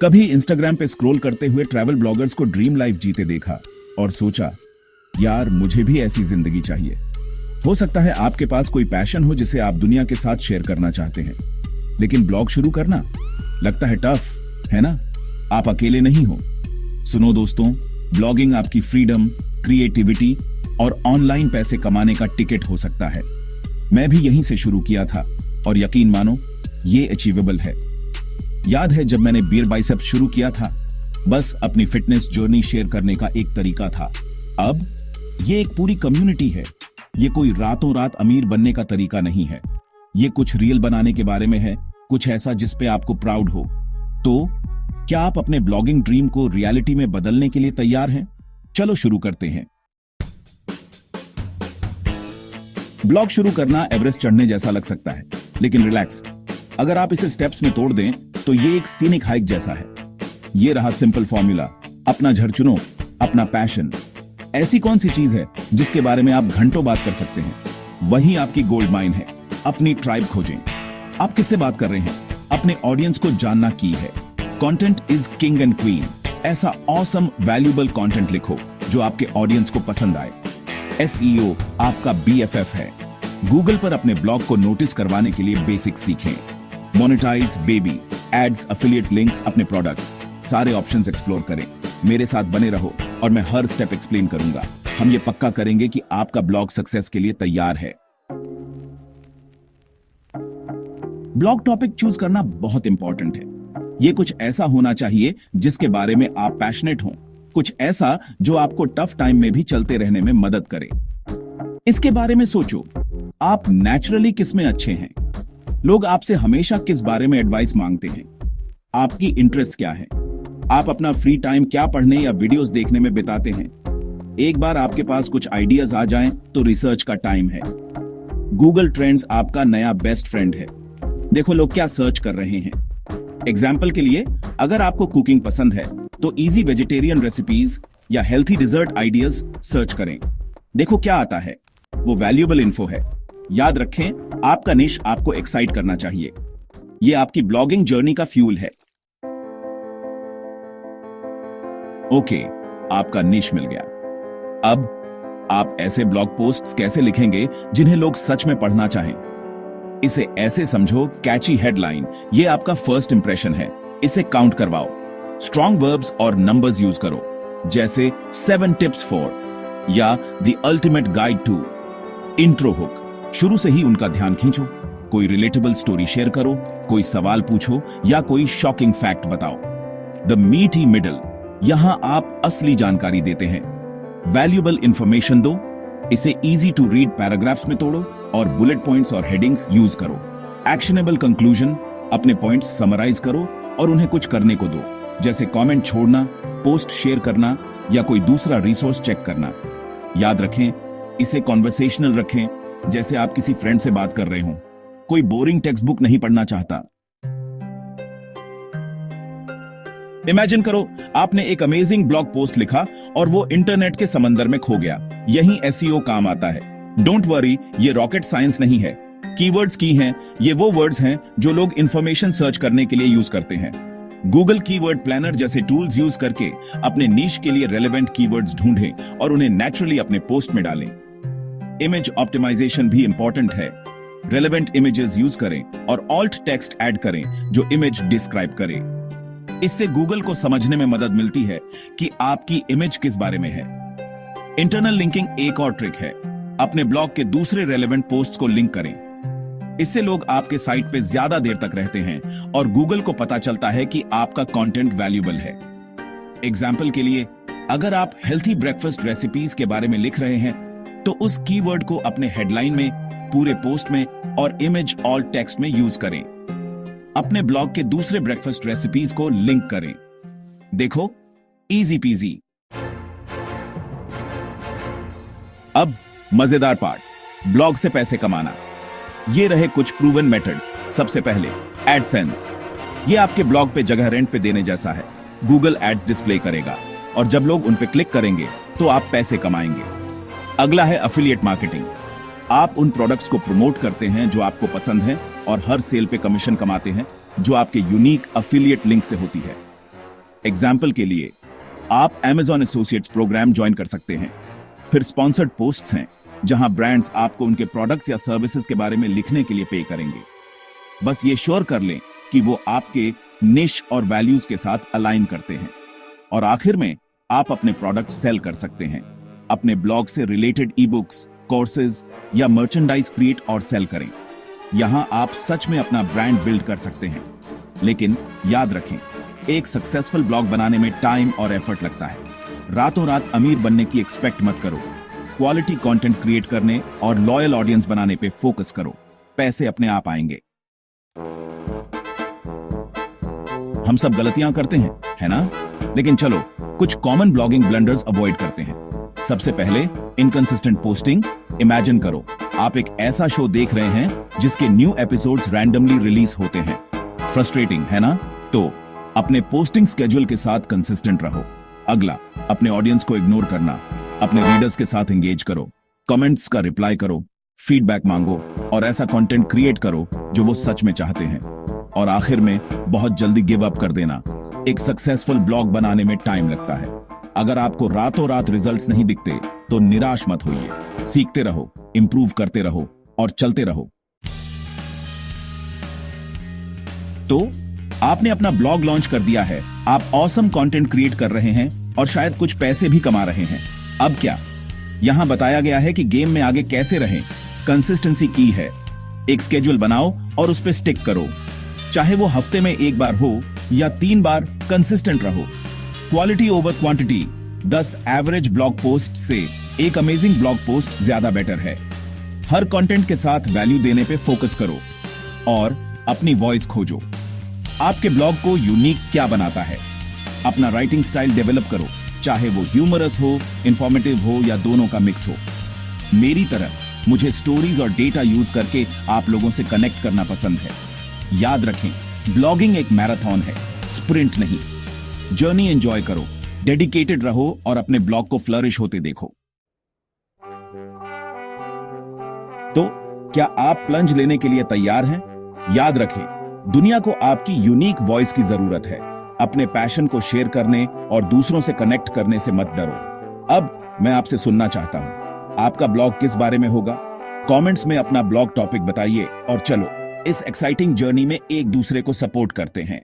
कभी इंस्टाग्राम पे स्क्रॉल करते हुए ट्रैवल ब्लॉगर्स को ड्रीम लाइफ जीते देखा और सोचा, यार मुझे भी ऐसी जिंदगी चाहिए। हो सकता है आपके पास कोई पैशन हो जिसे आप दुनिया के साथ शेयर करना चाहते हैं, लेकिन ब्लॉग शुरू करना लगता है टफ, है ना? आप अकेले नहीं हो। सुनो दोस्तों, ब्लॉगिंग आपकी फ्रीडम, क्रिएटिविटी और ऑनलाइन पैसे कमाने का टिकट हो सकता है। मैं भी यहीं से शुरू किया था और यकीन मानो ये अचीवेबल है। याद है जब मैंने बियर बाइसेप्स शुरू किया था, बस अपनी फिटनेस जर्नी शेयर करने का एक तरीका था। अब ये एक पूरी कम्युनिटी है। ये कोई रातों रात अमीर बनने का तरीका नहीं है। ये कुछ रियल बनाने के बारे में है, कुछ ऐसा जिस पे आपको प्राउड हो। तो क्या आप अपने ब्लॉगिंग ड्रीम को रियलिटी में बदलने के लिए तैयार हैं? चलो शुरू करते हैं। ब्लॉग शुरू करना एवरेस्ट चढ़ने जैसा लग सकता है, लेकिन रिलैक्स, अगर आप इसे स्टेप्स में तोड़ दें तो ये एक सीनिक हाइक जैसा है। ये रहा सिंपल फॉर्मूला, अपना घर चुनो, अपना पैशन। ऐसी कौन सी चीज है जिसके बारे में आप घंटों बात कर सकते हैं? वही आपकी गोल्ड माइन है। अपनी ट्राइब खोजें। आप किससे बात कर रहे हैं? अपने ऑडियंस को जानना की है। Content is king and queen. ऐसा ऑसम वैल्यूएबल कंटेंट लिखो जो आपके ऑडियंस को पसंद आए। एसईओ आपका बीएफएफ है। गूगल पर अपने ब्लॉग को नोटिस करवाने के लिए बेसिक सीखें। Monetize, baby, ads, affiliate links, अपने प्रोडक्ट्स, सारे ऑप्शंस एक्सप्लोर करें। मेरे साथ बने रहो और मैं हर स्टेप एक्सप्लेन करूंगा। हम ये पक्का करेंगे कि आपका ब्लॉग सक्सेस के लिए तैयार है। ब्लॉग टॉपिक चूज करना बहुत इंपॉर्टेंट है। ये कुछ ऐसा होना चाहिए जिसके बारे में आप पैशनेट हो, कुछ ऐसा जो आपको टफ टाइम में भी चलते रहने में मदद करे। इसके बारे में सोचो, आप नेचुरली किस में अच्छे हैं? लोग आपसे हमेशा किस बारे में एडवाइस मांगते हैं? आपकी इंटरेस्ट क्या है? आप अपना फ्री टाइम क्या पढ़ने या वीडियोस देखने में बिताते हैं? एक बार आपके पास कुछ आइडियाज आ जाएं तो रिसर्च का टाइम है। गूगल ट्रेंड्स आपका नया बेस्ट फ्रेंड है। देखो लोग क्या सर्च कर रहे हैं। एग्जाम्पल के लिए, अगर आपको कुकिंग पसंद है तो इजी वेजिटेरियन रेसिपीज या हेल्थी डिजर्ट आइडियाज सर्च करें। देखो क्या आता है। वो वैल्यूएबल इन्फो है। याद रखें, आपका निश आपको एक्साइट करना चाहिए। ये आपकी ब्लॉगिंग जर्नी का फ्यूल है। ओके, आपका निश मिल गया। अब आप ऐसे ब्लॉग पोस्ट्स कैसे लिखेंगे जिन्हें लोग सच में पढ़ना चाहें? इसे ऐसे समझो, कैची हेडलाइन, ये आपका फर्स्ट इंप्रेशन है। इसे काउंट करवाओ। स्ट्रॉन्ग वर्ब्स और नंबर्स यूज करो, जैसे 7 टिप्स फॉर या the ultimate guide to. Intro hook, शुरू से ही उनका ध्यान खींचो। कोई रिलेटेबल स्टोरी शेयर करो, कोई सवाल पूछो या कोई शॉकिंग फैक्ट बताओ। द मीटी मिडल, यहां आप असली जानकारी देते हैं। वैल्यूएबल इंफॉर्मेशन दो, इसे इजी टू रीड पैराग्राफ्स में तोड़ो और बुलेट पॉइंट्स और हेडिंग्स यूज करो। एक्शनेबल कंक्लूजन, अपने पॉइंट्स समराइज करो और उन्हें कुछ करने को दो, जैसे कमेंट छोड़ना, पोस्ट शेयर करना या कोई दूसरा रिसोर्स चेक करना। याद रखें, इसे कॉन्वर्सेशनल रखें, जैसे आप किसी फ्रेंड से बात कर रहे हो। कोई बोरिंग टेक्स्ट बुक नहीं पढ़ना चाहता। इमेजिन करो, आपने एक अमेजिंग ब्लॉग पोस्ट लिखा और वो इंटरनेट के समंदर में खो गया। यही एसईओ काम आता है। डोंट वरी, ये रॉकेट साइंस नहीं है। कीवर्ड्स की हैं, ये वो वर्ड्स हैं जो लोग इंफॉर्मेशन सर्च करने के लिए यूज करते हैं। गूगल कीवर्ड प्लानर जैसे टूल्स यूज करके अपने नीश के लिए रेलेवेंट कीवर्ड्स ढूंढें और उन्हें नेचुरली अपने पोस्ट में डालें। इमेज ऑप्टिमाइजेशन भी इंपॉर्टेंट है। रेलेवेंट इमेजेस यूज करें और ऑल्ट टेक्स्ट ऐड करें जो इमेज डिस्क्राइब करे। इससे गूगल को समझने में मदद मिलती है कि आपकी इमेज किस बारे में है। इंटरनल लिंकिंग एक और ट्रिक है। अपने ब्लॉग के दूसरे रेलेवेंट पोस्ट्स को लिंक करें। इससे लोग आपके साइट पे ज्यादा देर तक रहते हैं और गूगल को पता चलता है कि आपका कंटेंट वैल्यूएबल है। एग्जाम्पल के लिए, अगर आप हेल्थी ब्रेकफास्ट रेसिपीज के बारे में लिख रहे हैं तो उस कीवर्ड को अपने हेडलाइन में, पूरे पोस्ट में और इमेज ऑल टेक्स्ट में यूज करें। अपने ब्लॉग के दूसरे ब्रेकफास्ट रेसिपीज को लिंक करें। देखो, इजी पीजी। अब मजेदार पार्ट, ब्लॉग से पैसे कमाना। ये रहे कुछ प्रूवन मेथड्स। सबसे पहले एडसेंस। ये आपके ब्लॉग पे जगह रेंट पे देने जैसा है। गूगल एड्स डिस्प्ले करेगा और जब लोग उन पे क्लिक करेंगे तो आप पैसे कमाएंगे। अगला है एफिलिएट मार्केटिंग। आप उन प्रोडक्ट्स को प्रमोट करते हैं जो आपको पसंद है और हर सेल पे कमीशन कमाते हैं जो आपके यूनिक एफिलिएट लिंक से होती है। एग्जाम्पल के लिए आप Amazon एसोसिएट्स प्रोग्राम ज्वाइन कर सकते हैं। फिर स्पॉन्सर्ड पोस्ट्स हैं जहां ब्रांड्स आपको उनके प्रोडक्ट्स या सर्विसेज के बारे में लिखने के लिए पे करेंगे। बस ये श्योर कर लें कि वो आपके निश और वैल्यूज के साथ अलाइन करते हैं। और आखिर में आप अपने प्रोडक्ट सेल कर सकते हैं। अपने ब्लॉग से रिलेटेड ई बुक्स, कोर्सेज या मर्चेंडाइज क्रिएट और सेल करें। यहां आप सच में अपना ब्रांड बिल्ड कर सकते हैं। लेकिन याद रखें, एक सक्सेसफुल ब्लॉग बनाने में टाइम और एफर्ट लगता है। रातों रात अमीर बनने की एक्सपेक्ट मत करो। क्वालिटी कंटेंट क्रिएट करने और लॉयल ऑडियंस बनाने पे फोकस करो। पैसे अपने आप आएंगे। हम सब गलतियां करते हैं, है ना? लेकिन चलो कुछ कॉमन ब्लॉगिंग ब्लंडर्स अवॉइड करते हैं। सबसे पहले इनकंसिस्टेंट पोस्टिंग। इमेजिन करो आप एक ऐसा शो देख रहे हैं जिसके न्यू एपिसोड्स रैंडमली रिलीज होते हैं। फ्रस्ट्रेटिंग है ना? तो अपने पोस्टिंग स्केड्यूल के साथ कंसिस्टेंट रहो। अगला, अपने ऑडियंस को इग्नोर करना। अपने रीडर्स के साथ एंगेज करो, कमेंट्स का रिप्लाई करो, फीडबैक मांगो और ऐसा कंटेंट क्रिएट करो जो वो सच में चाहते हैं। और आखिर में बहुत जल्दी गिव अप कर देना। एक सक्सेसफुल ब्लॉग बनाने में टाइम लगता है। अगर आपको रातों रात रिजल्ट्स नहीं दिखते तो निराश मत होइए। सीखते रहो, इंप्रूव करते रहो और चलते रहो। तो आपने अपना ब्लॉग लॉन्च कर दिया है, आप ऑसम कंटेंट क्रिएट कर रहे हैं और शायद कुछ पैसे भी कमा रहे हैं। अब क्या? यहां बताया गया है कि गेम में आगे कैसे रहें। कंसिस्टेंसी की है। एक स्केड्यूल बनाओ और उस पर स्टिक करो। चाहे वो हफ्ते में एक बार हो या 3 बार, कंसिस्टेंट रहो। Quality over quantity. 10 average blog post से एक अमेजिंग ब्लॉग पोस्ट ज्यादा बेटर है। हर कंटेंट के साथ वैल्यू देने पे फोकस करो और अपनी वॉइस खोजो। आपके ब्लॉग को यूनिक क्या बनाता है? अपना राइटिंग स्टाइल डेवलप करो, चाहे वो ह्यूमरस हो, इंफॉर्मेटिव हो या दोनों का मिक्स हो। मेरी तरह मुझे स्टोरीज और डेटा यूज करके आप लोगों से कनेक्ट करना पसंद है। याद रखें, ब्लॉगिंग एक मैराथन है, स्प्रिंट नहीं। जर्नी एंजॉय करो, डेडिकेटेड रहो और अपने ब्लॉग को फ्लरिश होते देखो। तो क्या आप प्लंज लेने के लिए तैयार हैं? याद रखें, दुनिया को आपकी यूनिक वॉइस की जरूरत है। अपने पैशन को शेयर करने और दूसरों से कनेक्ट करने से मत डरो। अब मैं आपसे सुनना चाहता हूं, आपका ब्लॉग किस बारे में होगा? कमेंट्स में अपना ब्लॉग टॉपिक बताइए और चलो इस एक्साइटिंग जर्नी में एक दूसरे को सपोर्ट करते हैं।